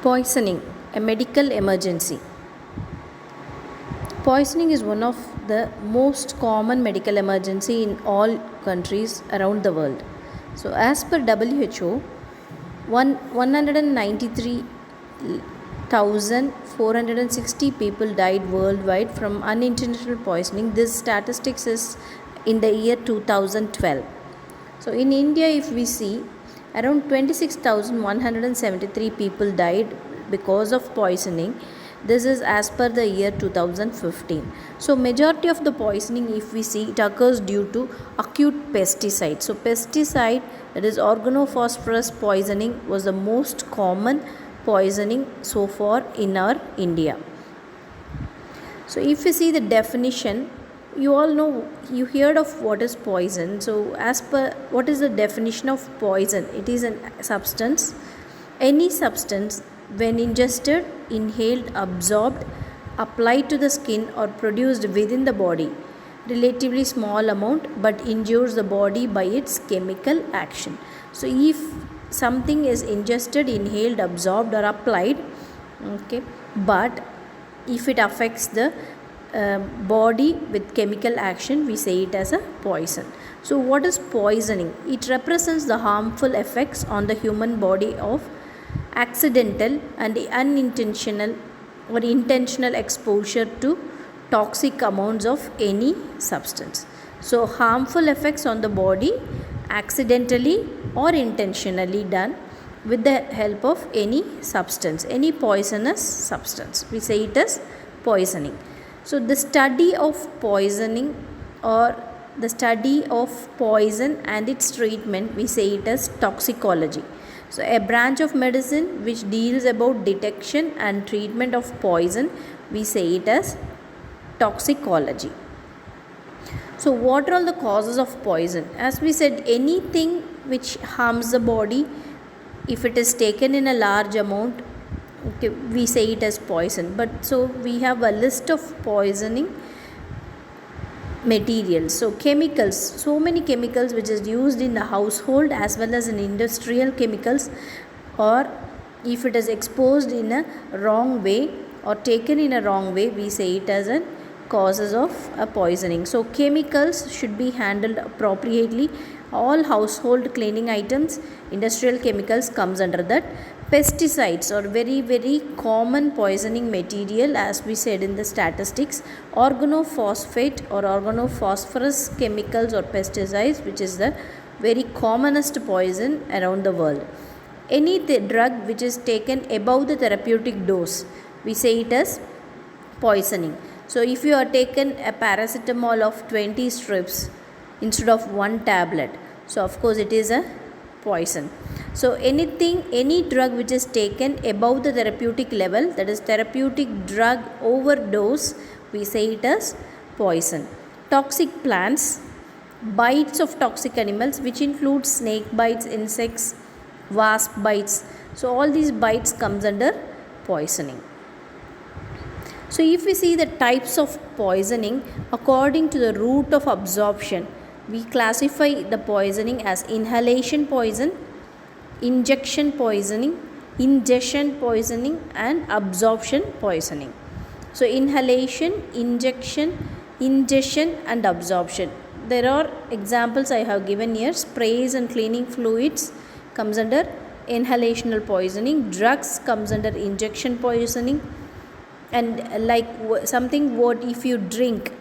Poisoning, a medical emergency. Poisoning is one of the most common medical emergency in all countries around the world. So as per WHO, 193,460 people died worldwide from unintentional poisoning. This statistics is in the year 2012. So in India, if we see, around 26,173 people died because of poisoning. This is as per the year 2015. So majority of the poisoning, if we see, it occurs due to acute pesticide. So pesticide, that is organophosphorus poisoning, was the most common poisoning so far in our India. So if you see the definition, you all know, you heard of what is poison. So as per what is the definition of poison? It is a substance, any substance when ingested, inhaled, absorbed, applied to the skin or produced within the body, relatively small amount but injures the body by its chemical action. So if something is ingested, inhaled, absorbed or applied, okay, but if it affects the body with chemical action, we say it as a poison. So what is poisoning? It represents the harmful effects on the human body of accidental and unintentional or intentional exposure to toxic amounts of any substance. So harmful effects on the body accidentally or intentionally done with the help of any substance, any poisonous substance, we say it as poisoning. So the study of poisoning or the study of poison and its treatment, we say it as toxicology. So a branch of medicine which deals about detection and treatment of poison, we say it as toxicology. So what are all the causes of poison? As we said, anything which harms the body, if it is taken in a large amount, okay, we say it as poison. But so we have a list of poisoning materials. So chemicals, so many chemicals which is used in the household as well as in industrial chemicals, or if it is exposed in a wrong way or taken in a wrong way, we say it as a causes of a poisoning. So chemicals should be handled appropriately. All household cleaning items, industrial chemicals comes under that. Pesticides are very common poisoning material, as we said in the statistics. Organophosphate or organophosphorus chemicals or pesticides, which is the very commonest poison around the world. Any drug which is taken above the therapeutic dose, we say it as poisoning. So if you are taken a paracetamol of 20 strips instead of one tablet, so of course it is a poison. So any drug which is taken above the therapeutic level, that is therapeutic drug overdose, we say it as poison. Toxic plants, bites of toxic animals, which includes snake bites, insects, wasp bites. So all these bites comes under poisoning. So if we see the types of poisoning according to the route of absorption, we classify the poisoning as inhalation poison, injection poisoning, ingestion poisoning and absorption poisoning. So inhalation, injection, ingestion and absorption. There are examples I have given here. Sprays and cleaning fluids comes under inhalational poisoning. Drugs comes under injection poisoning. And like something what if you drink,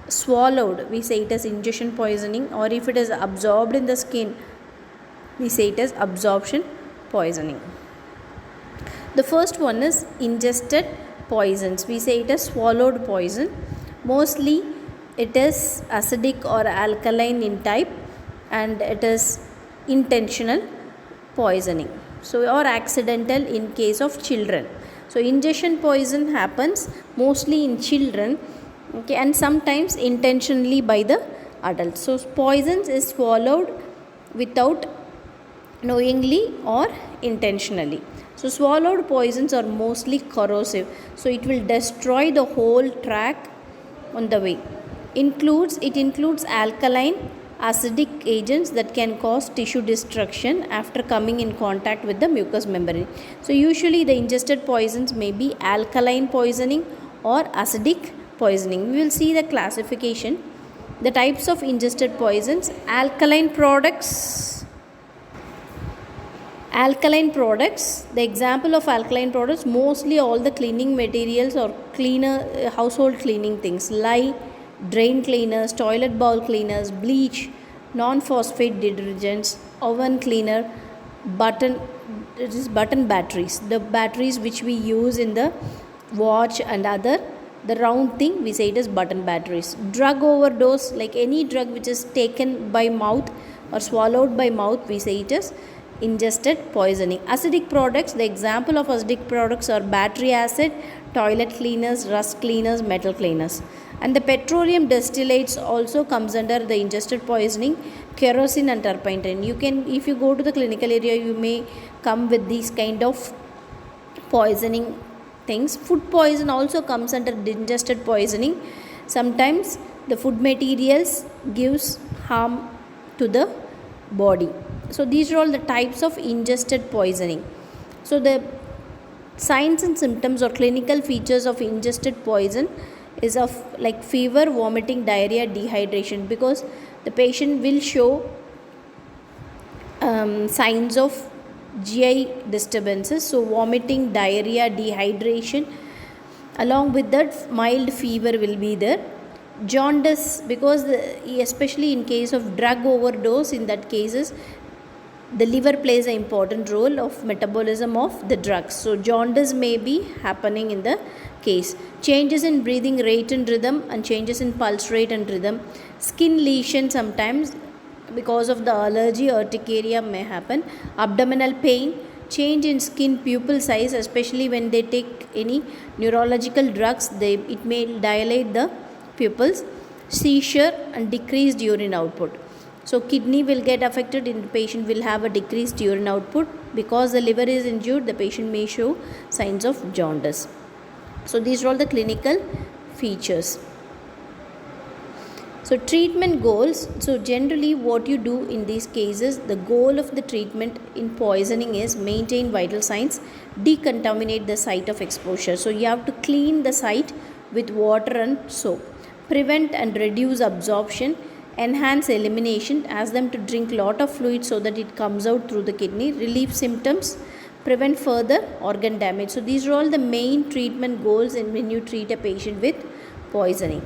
swallowed, we say it as ingestion poisoning, or if it is absorbed in the skin, we say it as absorption poisoning. The first one is ingested poisons. We say it as swallowed poison. Mostly it is acidic or alkaline in type, and it is intentional poisoning. So or accidental in case of children. So ingestion poison happens mostly in children, okay, and sometimes intentionally by the adults. So poisons is swallowed without knowingly or intentionally. So swallowed poisons are mostly corrosive, so it will destroy the whole tract on the way. It includes alkaline, acidic agents that can cause tissue destruction after coming in contact with the mucous membrane. So usually the ingested poisons may be alkaline poisoning or acidic poisoning. We will see the classification. The types of ingested poisons: alkaline products. The example of alkaline products, mostly all the cleaning materials or cleaner household cleaning things: lye, drain cleaners, toilet bowl cleaners, bleach, non-phosphate detergents, oven cleaner, button batteries, the batteries which we use in the watch and other, the round thing, we say it is button batteries. Drug overdose, like any drug which is taken by mouth or swallowed by mouth, we say it is ingested poisoning. Acidic products, the example of acidic products are battery acid, toilet cleaners, rust cleaners, metal cleaners. And the petroleum distillates also comes under the ingested poisoning: kerosene and turpentine. You can, if you go to the clinical area, you may come with these kind of poisoning things. Food poison also comes under ingested poisoning. Sometimes the food materials gives harm to the body. So these are all the types of ingested poisoning. So the signs and symptoms or clinical features of ingested poison is of like fever, vomiting, diarrhea, dehydration, because the patient will show signs of GI disturbances. So vomiting, diarrhea, dehydration, along with that mild fever will be there. Jaundice, because especially in case of drug overdose, in that cases the liver plays an important role of metabolism of the drugs. So jaundice may be happening in the case. Changes in breathing rate and rhythm, and changes in pulse rate and rhythm. Skin lesion, sometimes because of the allergy, urticaria may happen. Abdominal pain, change in skin pupil size, especially when they take any neurological drugs, it may dilate the pupils. Seizure and decreased urine output. So kidney will get affected and the patient will have a decreased urine output. Because the liver is injured, the patient may show signs of jaundice. So these are all the clinical features. So treatment goals. So generally what you do in these cases, the goal of the treatment in poisoning is maintain vital signs, decontaminate the site of exposure. So you have to clean the site with water and soap. Prevent and reduce absorption, enhance elimination, ask them to drink lot of fluid so that it comes out through the kidney. Relieve symptoms, prevent further organ damage. So these are all the main treatment goals when you treat a patient with poisoning.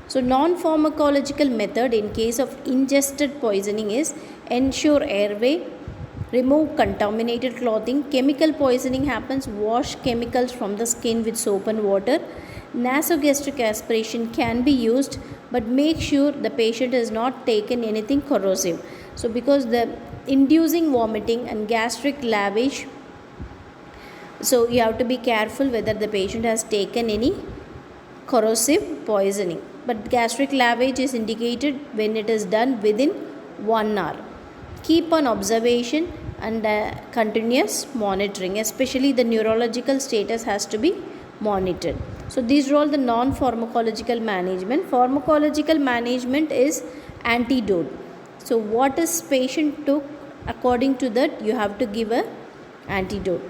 So non-pharmacological method in case of ingested poisoning is ensure airway, remove contaminated clothing. Chemical poisoning happens, wash chemicals from the skin with soap and water. Nasogastric aspiration can be used, but make sure the patient has not taken anything corrosive. So because the inducing vomiting and gastric lavage, so you have to be careful whether the patient has taken any corrosive poisoning. But gastric lavage is indicated when it is done within 1 hour. Keep on observation and continuous monitoring, especially the neurological status has to be monitored. So these are all the non-pharmacological management. Pharmacological management is antidote. So what is patient took, according to that you have to give a antidote.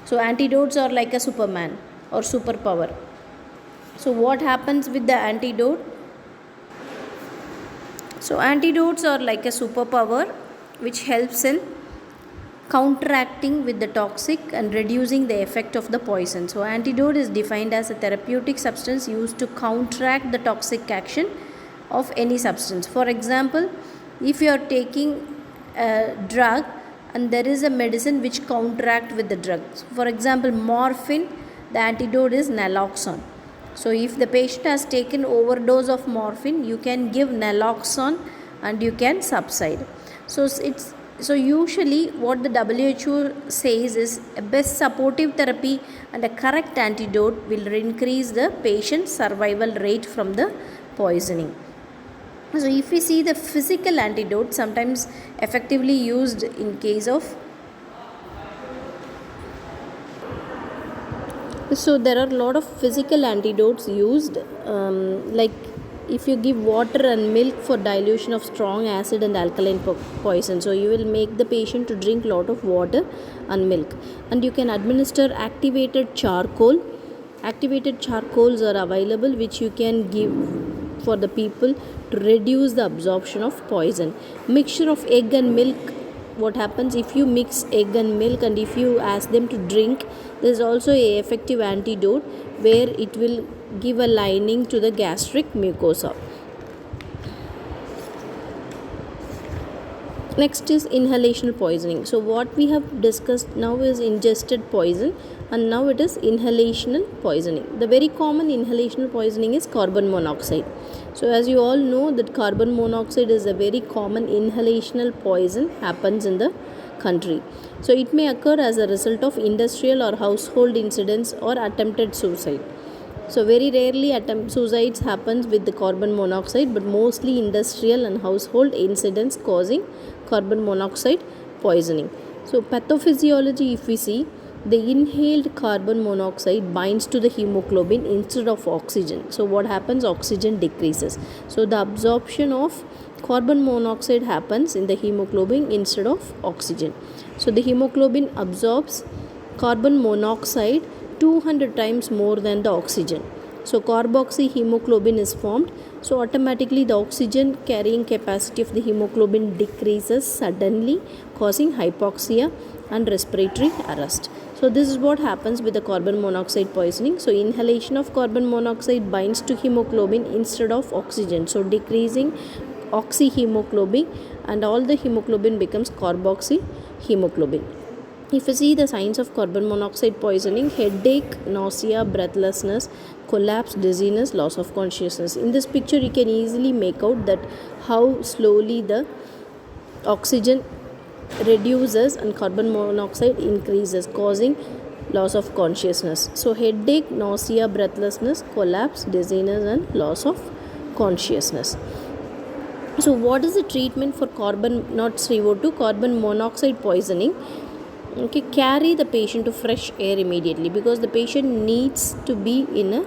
So antidotes are like a Superman or superpower. So what happens with the antidote? So antidotes are like a superpower which helps in counteracting with the toxic and reducing the effect of the poison. So antidote is defined as a therapeutic substance used to counteract the toxic action of any substance. For example, if you are taking a drug and there is a medicine which counteract with the drug. For example, morphine, the antidote is naloxone. So if the patient has taken overdose of morphine, you can give naloxone and you can subside. So usually what the WHO says is a best supportive therapy and a correct antidote will increase the patient's survival rate from the poisoning. So if we see the physical antidote, sometimes effectively used in case of, so there are a lot of physical antidotes used, like if you give water and milk for dilution of strong acid and alkaline poison, so you will make the patient to drink lot of water and milk. And you can administer activated charcoal. Activated charcoals are available, which you can give for the people to reduce the absorption of poison. Mixture of egg and milk. What happens if you mix egg and milk and if you ask them to drink, there is also a effective antidote where it will give a lining to the gastric mucosa. Next is inhalational poisoning. So what we have discussed now is ingested poison, and now it is inhalational poisoning. The very common inhalational poisoning is carbon monoxide. So as you all know that carbon monoxide is a very common inhalational poison happens in the country. So it may occur as a result of industrial or household incidents or attempted suicide. So very rarely suicides happens with the carbon monoxide, but mostly industrial and household incidents causing carbon monoxide poisoning. So pathophysiology, if we see, the inhaled carbon monoxide binds to the hemoglobin instead of oxygen. So what happens? Oxygen decreases. So the absorption of carbon monoxide happens in the hemoglobin instead of oxygen. So the hemoglobin absorbs carbon monoxide 200 times more than the oxygen. So carboxyhemoglobin is formed. So automatically the oxygen carrying capacity of the hemoglobin decreases suddenly, causing hypoxia and respiratory arrest. So this is what happens with the carbon monoxide poisoning. So inhalation of carbon monoxide binds to hemoglobin instead of oxygen, so decreasing oxyhemoglobin, and all the hemoglobin becomes carboxyhemoglobin. If you see the signs of carbon monoxide poisoning: headache, nausea, breathlessness, collapse, dizziness, loss of consciousness. In this picture you can easily make out that how slowly the oxygen reduces and carbon monoxide increases, causing loss of consciousness. So headache, nausea, breathlessness, collapse, dizziness, and loss of consciousness. So what is the treatment for carbon monoxide poisoning? Okay, carry the patient to fresh air immediately, because the patient needs to be in a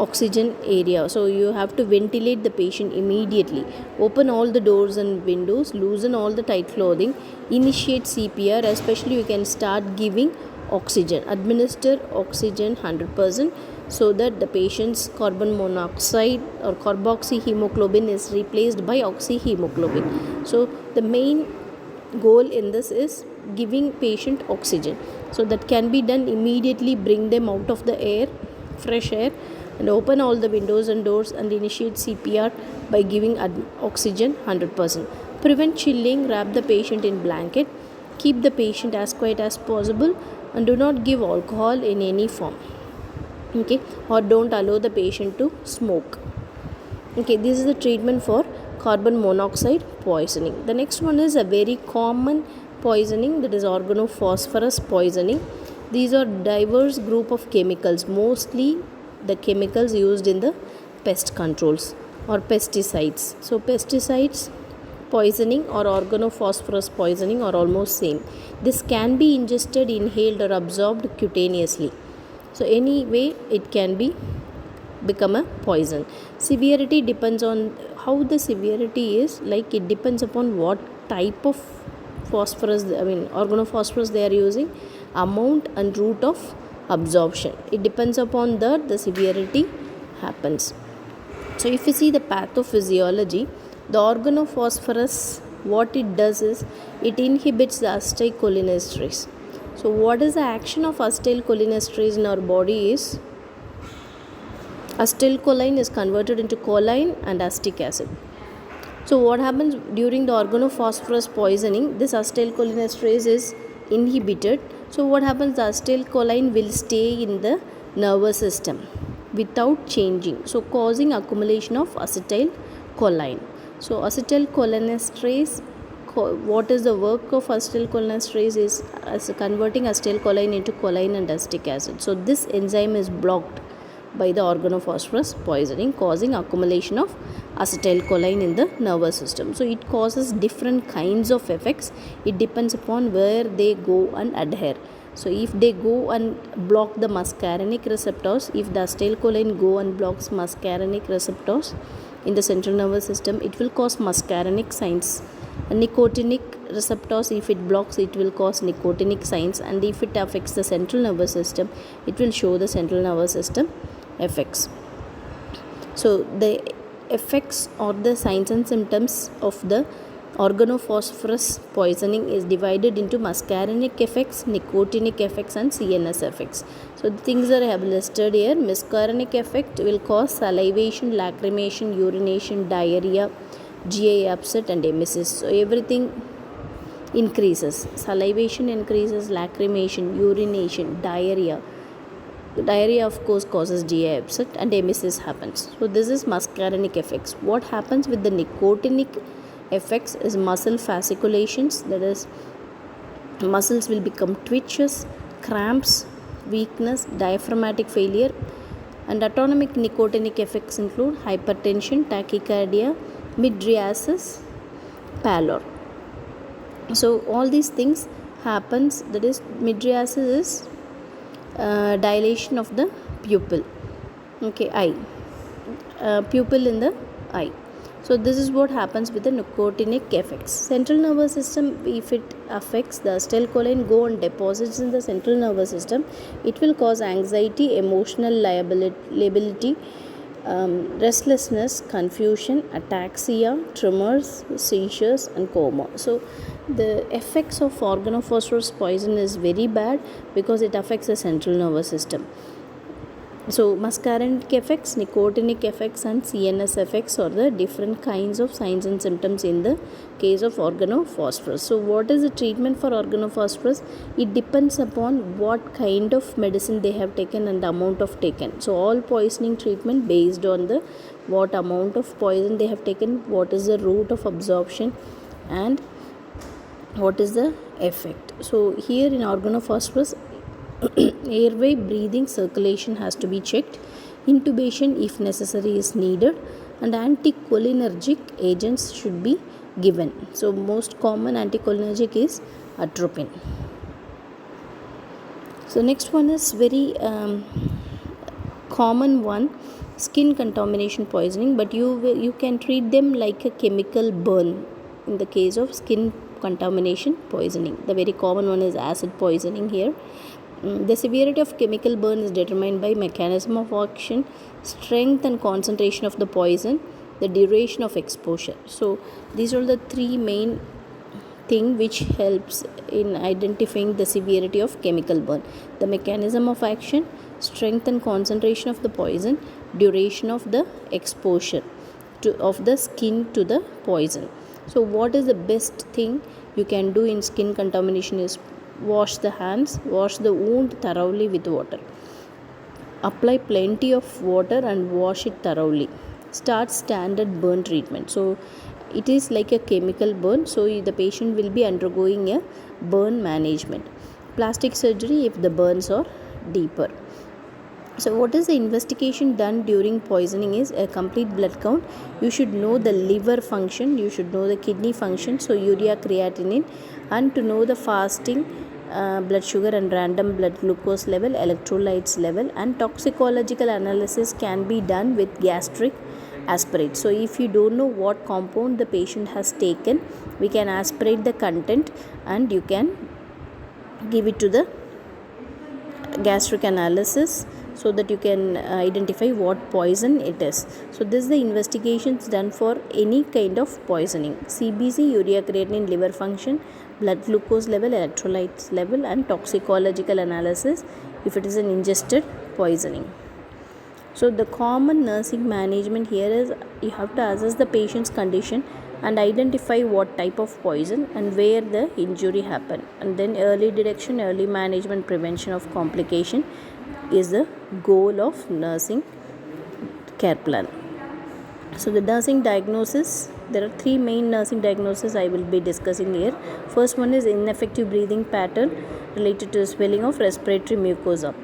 oxygen area. So you have to ventilate the patient immediately. Open all the doors and windows, loosen all the tight clothing, initiate CPR. Especially you can start giving oxygen, administer oxygen 100%, so that the patient's carbon monoxide or carboxyhemoglobin is replaced by oxyhemoglobin. So the main goal in this is giving patient oxygen. So that can be done immediately. Bring them out of the air, fresh air, and open all the windows and doors and initiate CPR by giving oxygen 100%. Prevent chilling. Wrap the patient in blanket. Keep the patient as quiet as possible, and do not give alcohol in any form. Okay, or don't allow the patient to smoke. Okay, this is the treatment for carbon monoxide poisoning. The next one is a very common poisoning, that is organophosphorus poisoning. These are diverse group of chemicals, mostly the chemicals used in the pest controls or pesticides. So pesticides poisoning or organophosphorus poisoning are almost same. This can be ingested, inhaled, or absorbed cutaneously. So anyway it can become a poison. Severity depends on how the severity is, like it depends upon what type of organophosphorus they are using, amount and route of absorption. It depends upon that the severity happens. So if you see the pathophysiology, the organophosphorus, what it does is it inhibits the acetylcholinesterase. So what is the action of acetylcholinesterase in our body is acetylcholine is converted into choline and acetic acid. So what happens during the organophosphorus poisoning? This acetylcholinesterase is inhibited. So what happens? The acetylcholine will stay in the nervous system without changing, so causing accumulation of acetylcholine. So acetylcholinesterase, what is the work of acetylcholinesterase is as converting acetylcholine into choline and acetic acid. So this enzyme is blocked by the organophosphorus poisoning, causing accumulation of acetylcholine in the nervous system. So it causes different kinds of effects. It depends upon where they go and adhere. So if they go and block the muscarinic receptors, if the acetylcholine go and blocks muscarinic receptors, in the central nervous system, it will cause muscarinic signs. Nicotinic receptors, if it blocks, it will cause nicotinic signs, and if it affects the central nervous system, it will show the central nervous system effects. So the effects or the signs and symptoms of the organophosphorus poisoning is divided into muscarinic effects, nicotinic effects, and CNS effects. So the things that I have listed here. Muscarinic effect will cause salivation, lacrimation, urination, diarrhea, GI upset, and emesis. So everything increases. Salivation increases, lacrimation, urination, diarrhea. Diarrhea of course causes GI upset, and emesis happens. So this is muscarinic effects. What happens with the nicotinic effects is muscle fasciculations, that is, muscles will become twitches, cramps, weakness, diaphragmatic failure. And autonomic nicotinic effects include hypertension, tachycardia, mydriasis, pallor. So all these things happens, that is, mydriasis is dilation of the pupil, eye, pupil in the eye. So this is what happens with the nicotinic effects. Central nervous system, if it affects, the acetylcholine go and deposits in the central nervous system. It will cause anxiety, emotional lability, restlessness, confusion, ataxia, tremors, seizures, and coma. So the effects of organophosphorus poison is very bad because it affects the central nervous system. So muscarinic effects, nicotinic effects, and CNS effects are the different kinds of signs and symptoms in the case of organophosphorus. So what is the treatment for organophosphorus? It depends upon what kind of medicine they have taken and the amount of taken. So all poisoning treatment based on the what amount of poison they have taken, what is the route of absorption, and what is the effect. So here in organophosphorus, airway, breathing, circulation has to be checked. Intubation if necessary is needed, and anticholinergic agents should be given. So most common anticholinergic is atropine. So next one is very common one, skin contamination poisoning, but you can treat them like a chemical burn in the case of skin contamination poisoning. The very common one is acid poisoning here. The severity of chemical burn is determined by mechanism of action, strength and concentration of the poison, the duration of exposure. So these are the three main thing which helps in identifying the severity of chemical burn: the mechanism of action, strength and concentration of the poison, duration of the exposure of the skin to the poison. So what is the best thing you can do in skin contamination is wash the hands, wash the wound thoroughly with water. Apply plenty of water and wash it thoroughly. Start standard burn treatment. So it is like a chemical burn, so the patient will be undergoing a burn management. Plastic surgery if the burns are deeper. So what is the investigation done during poisoning is a complete blood count. You should know the liver function, you should know the kidney function, so urea, creatinine, and to know the fasting blood sugar and random blood glucose level, electrolytes level, and toxicological analysis can be done with gastric aspirate. So if you don't know what compound the patient has taken, we can aspirate the content and you can give it to the gastric analysis so that you can identify what poison it is. So this is the investigations done for any kind of poisoning: CBC, urea, creatinine, liver function, blood glucose level, electrolytes level, and toxicological analysis if it is an ingested poisoning. So the common nursing management here is you have to assess the patient's condition and identify what type of poison and where the injury happened, and then early detection, early management, prevention of complication is the goal of nursing care plan. So the nursing diagnosis, there are three main nursing diagnoses I will be discussing here. First one is ineffective breathing pattern related to swelling of respiratory mucosa.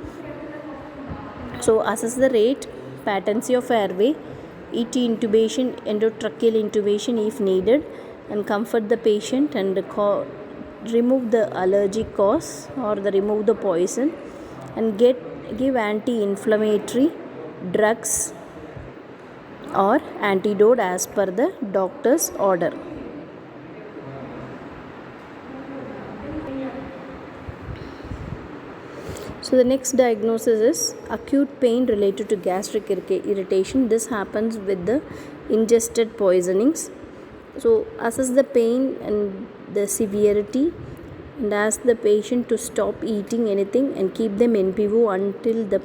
So assess the rate, patency of airway, ET intubation, endotracheal intubation if needed, and comfort the patient and remove the allergic cause or remove the poison, and give anti-inflammatory drugs or antidote as per the doctor's order. So the next diagnosis is acute pain related to gastric irritation. This happens with the ingested poisonings. So assess the pain and the severity and ask the patient to stop eating anything and keep them NPO until the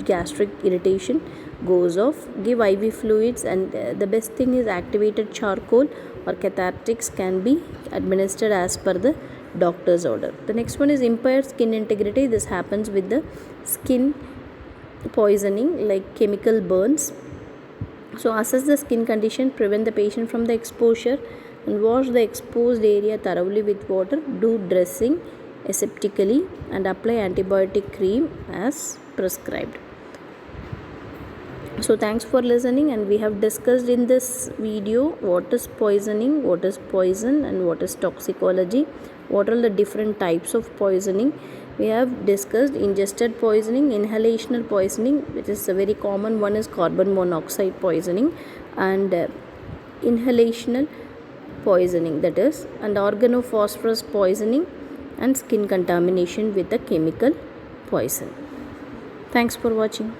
gastric irritation goes off. Give IV fluids, and the best thing is activated charcoal or cathartics can be administered as per the doctor's order. The next one is impaired skin integrity. This happens with the skin poisoning like chemical burns. So assess the skin condition, prevent the patient from the exposure, and wash the exposed area thoroughly with water. Do dressing aseptically and apply antibiotic cream as prescribed. So thanks for listening, and we have discussed in this video what is poisoning, what is poison, and what is toxicology, what are the different types of poisoning. We have discussed ingested poisoning, inhalational poisoning, which is a very common one, is carbon monoxide poisoning, and inhalational poisoning, that is, and organophosphorus poisoning, and skin contamination with a chemical poison. Thanks for watching.